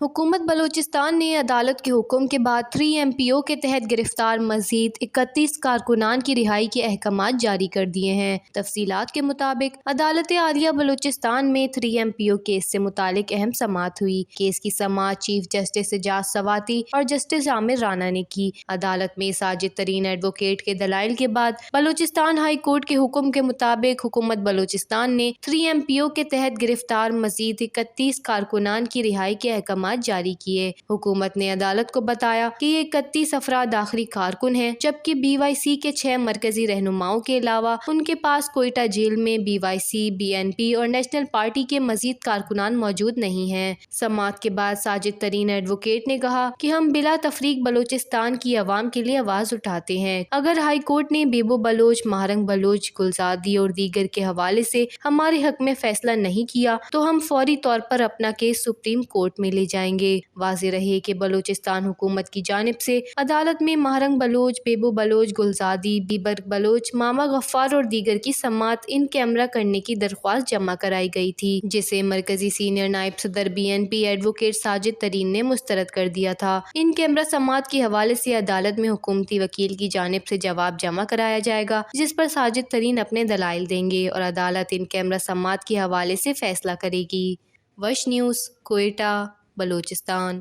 حکومت بلوچستان نے عدالت کے حکم کے بعد 3MPO کے تحت گرفتار مزید 31 کارکنان کی رہائی کے احکامات جاری کر دیے ہیں۔ تفصیلات کے مطابق عدالت عالیہ بلوچستان میں 3MPO کیس سے متعلق اہم سماعت ہوئی۔ کیس کی سماعت چیف جسٹس اعجاز سواتی اور جسٹس عامر رانا نے کی۔ عدالت میں ساجد ترین ایڈوکیٹ کے دلائل کے بعد بلوچستان ہائی کورٹ کے حکم کے مطابق حکومت بلوچستان نے 3MPO کے تحت گرفتار مزید 31 کارکنان کی رہائی کے احکامات جاری کیے۔ حکومت نے عدالت کو بتایا کہ یہ 31 افراد آخری کارکن ہیں، جبکہ BYC کے 6 مرکزی رہنماؤں کے علاوہ ان کے پاس کوئٹہ جیل میں BYC، BNP اور نیشنل پارٹی کے مزید کارکنان موجود نہیں ہیں۔ سماعت کے بعد ساجد ترین ایڈوکیٹ نے کہا کہ ہم بلا تفریق بلوچستان کی عوام کے لیے آواز اٹھاتے ہیں۔ اگر ہائی کورٹ نے بیبو بلوچ، مہرنگ بلوچ، گلزادی اور دیگر کے حوالے سے ہمارے حق میں فیصلہ نہیں کیا تو ہم فوری طور پر اپنا کیس سپریم کورٹ میں لے جائیں گے۔ واضح رہے کہ بلوچستان حکومت کی جانب سے عدالت میں مہرنگ بلوچ، بیبو بلوچ، گلزادی، بیبر بلوچ، ماما غفار اور دیگر کی سماعت ان کیمرہ کرنے کی درخواست جمع کرائی گئی تھی، جسے مرکزی سینئر نائب صدر BNP ایڈوکیٹ ساجد ترین نے مسترد کر دیا تھا۔ ان کیمرہ سماعت کے حوالے سے عدالت میں حکومتی وکیل کی جانب سے جواب جمع کرایا جائے گا، جس پر ساجد ترین اپنے دلائل دیں گے اور عدالت ان کیمرہ سماعت کے حوالے سے فیصلہ کرے گی۔ وش نیوز، کوئٹہ، بلوچستان۔